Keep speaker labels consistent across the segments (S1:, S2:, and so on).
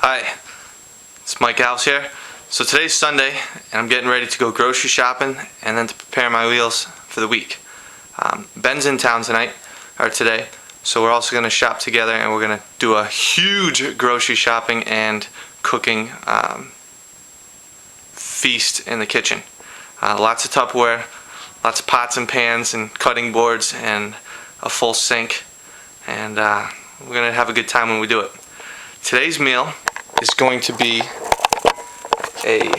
S1: Hi, it's Mike Alves here. So today's Sunday and I'm getting ready to go grocery shopping and then to prepare my meals for the week. Ben's in town today, so we're also going to shop together and we're going to do a huge grocery shopping and cooking feast in the kitchen. Lots of Tupperware, lots of pots and pans and cutting boards and a full sink, and we're going to have a good time when we do it. Today's meal is going to be a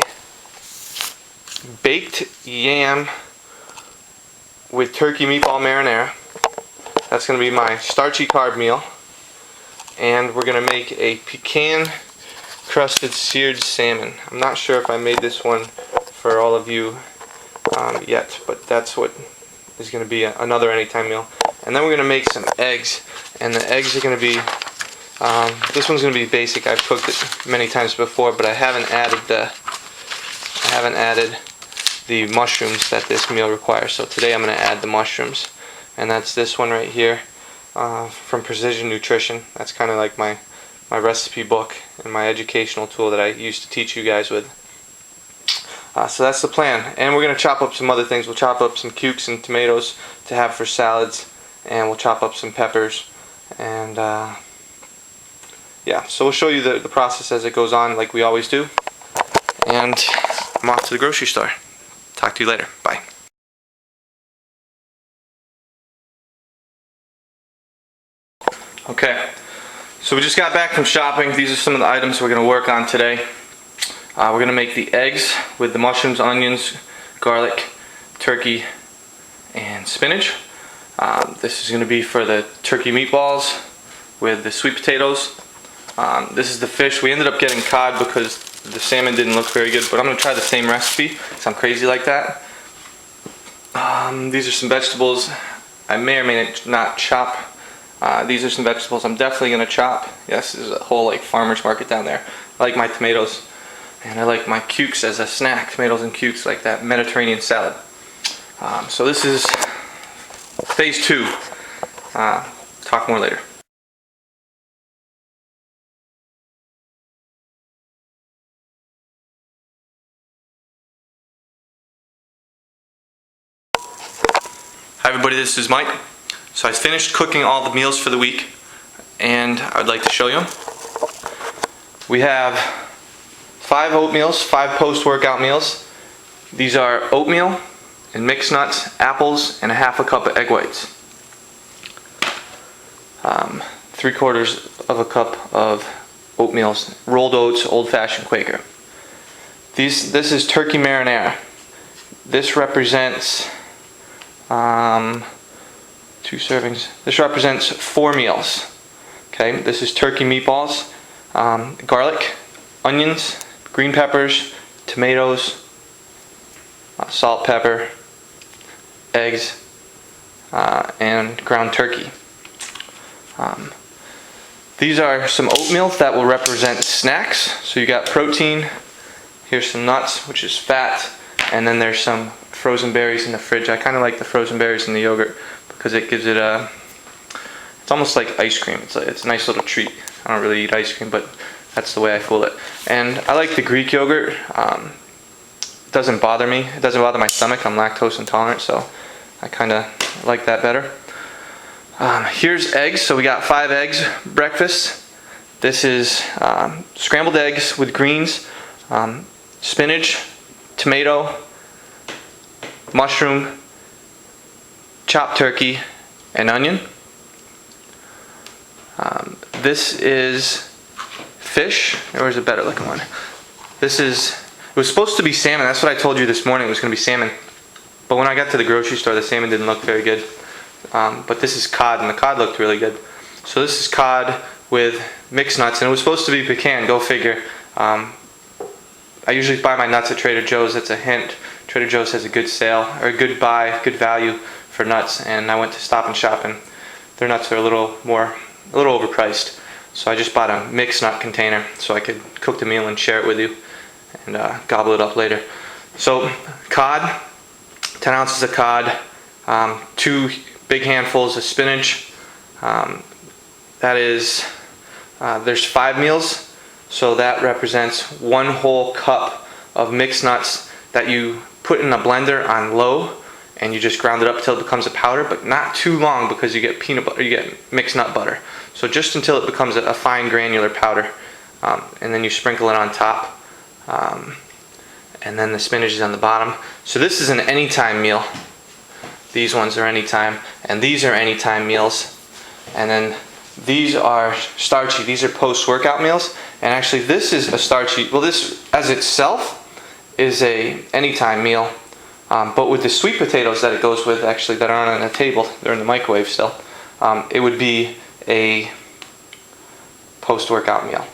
S1: baked yam with turkey meatball marinara. That's going to be my starchy carb meal. And we're going to make a pecan-crusted seared salmon. I'm not sure if I made this one for all of you yet, but that's what is going to be another anytime meal. And then we're going to make some eggs, and the eggs are going to be this one's going to be basic. I've cooked it many times before, but I haven't added the mushrooms that this meal requires. So today I'm going to add the mushrooms, and that's this one right here from Precision Nutrition. That's kind of like my recipe book and my educational tool that I used to teach you guys with. So that's the plan, and we're going to chop up some other things. We'll chop up some cukes and tomatoes to have for salads, and we'll chop up some peppers, and yeah, so we'll show you the process as it goes on, like we always do. And I'm off to the grocery store. Talk to you later. Bye. Okay, so we just got back from shopping. These are some of the items we're going to work on today. We're going to make the eggs with the mushrooms, onions, garlic, turkey, and spinach. This is going to be for the turkey meatballs with the sweet potatoes. This is the fish. We ended up getting cod because the salmon didn't look very good, but I'm going to try the same recipe because I'm crazy like that. These are some vegetables I may or may not chop. These are some vegetables I'm definitely going to chop. Yes, there's a whole farmer's market down there. I like my tomatoes, and I like my cukes as a snack. Tomatoes and cukes, like that Mediterranean salad. So this is phase 2. Talk more later. Hi everybody, this is Mike. So I finished cooking all the meals for the week, and I would like to show you them. We have 5 oatmeals, 5 post-workout meals. These are oatmeal and mixed nuts, apples, and a half a cup of egg whites. 3/4 of a cup of oatmeal, rolled oats, old-fashioned Quaker. This is turkey marinara. This represents 2 servings. This represents 4 meals. Okay, this is turkey meatballs, garlic, onions, green peppers, tomatoes, salt, pepper, eggs, and ground turkey. These are some oatmeal that will represent snacks. So you got protein, here's some nuts, which is fat, and then there's some frozen berries in the fridge. I kind of like the frozen berries in the yogurt because it gives it it's almost like ice cream. It's a nice little treat. I don't really eat ice cream, but that's the way I fool it. And I like the Greek yogurt. It doesn't bother me. It doesn't bother my stomach. I'm lactose intolerant, so I kind of like that better. Here's eggs. So we got 5 eggs breakfast. This is scrambled eggs with greens, spinach, tomato, mushroom, chopped turkey, and onion. This is fish. There's a better looking one. It was supposed to be salmon. That's what I told you this morning. It was going to be salmon. But when I got to the grocery store, the salmon didn't look very good. But this is cod, and the cod looked really good. So this is cod with mixed nuts, and it was supposed to be pecan. Go figure. I usually buy my nuts at Trader Joe's. That's a hint. Trader Joe's has a good sale, or a good buy, good value for nuts, and I went to Stop and Shop, and their nuts are a little overpriced. So I just bought a mixed nut container so I could cook the meal and share it with you and gobble it up later. So cod, 10 ounces of cod, 2 big handfuls of spinach. That is, there's 5 meals. So that represents 1 whole cup of mixed nuts that you put in a blender on low, and you just ground it up until it becomes a powder, but not too long because you get peanut butter, you get mixed nut butter. So just until it becomes a fine granular powder, and then you sprinkle it on top, and then the spinach is on the bottom. So this is an anytime meal. These ones are anytime, and these are anytime meals. And then these are starchy. These are post-workout meals. And actually this is a starchy, well, this as itself is a anytime meal, but with the sweet potatoes that it goes with, actually, that aren't on the table, they're in the microwave still, it would be a post-workout meal.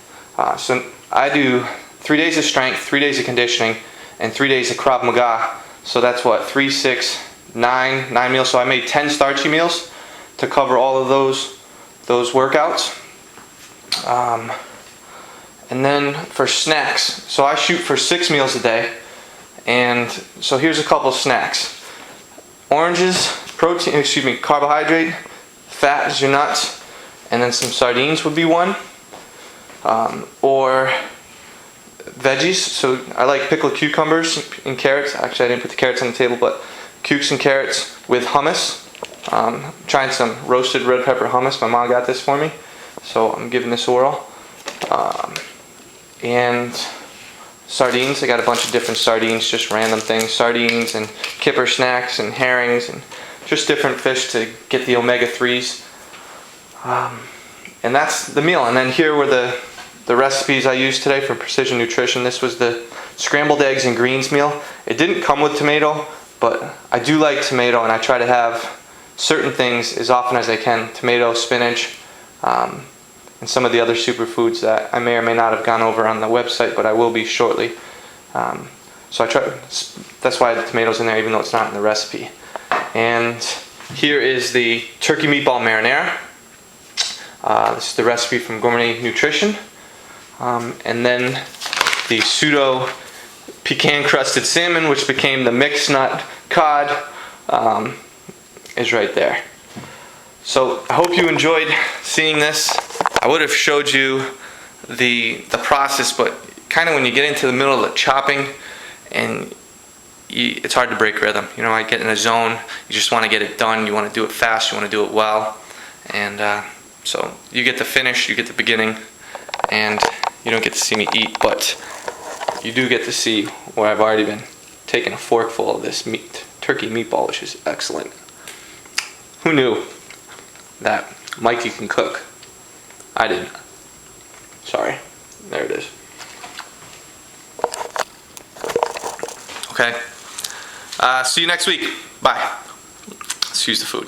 S1: So I do 3 days of strength, 3 days of conditioning, and 3 days of Krav Maga. So that's what, 3, 6, 9 meals. So I made 10 starchy meals to cover all of those workouts. And then for snacks, so I shoot for 6 meals a day, and so here's a couple snacks. Oranges, carbohydrate, fat is your nuts, and then some sardines would be one. Or veggies, so I like pickled cucumbers and carrots. Actually, I didn't put the carrots on the table, but cukes and carrots with hummus. Trying some roasted red pepper hummus. My mom got this for me, so I'm giving this a whirl. And sardines. I got a bunch of different sardines, just random things. Sardines and kipper snacks and herrings and just different fish to get the omega-3s. And that's the meal. And then here were the recipes I used today for Precision Nutrition. This was the scrambled eggs and greens meal. It didn't come with tomato, but I do like tomato, and I try to have certain things as often as I can. Tomato, spinach, and some of the other superfoods that I may or may not have gone over on the website, but I will be shortly. So I try. That's why the tomatoes in there, even though it's not in the recipe. And here is the turkey meatball marinara. This is the recipe from Gourmet Nutrition. And then the pseudo pecan crusted salmon, which became the mixed nut cod, is right there. So I hope you enjoyed seeing this. I would have showed you the process, but kind of when you get into the middle of the chopping, and it's hard to break rhythm. You know, I get in a zone. You just want to get it done. You want to do it fast. You want to do it well. And so you get the finish, you get the beginning, and you don't get to see me eat, but you do get to see where I've already been taking a forkful of this turkey meatball, which is excellent. Who knew that Mikey can cook? I didn't. Sorry. There it is. Okay. See you next week. Bye. Let's use the food.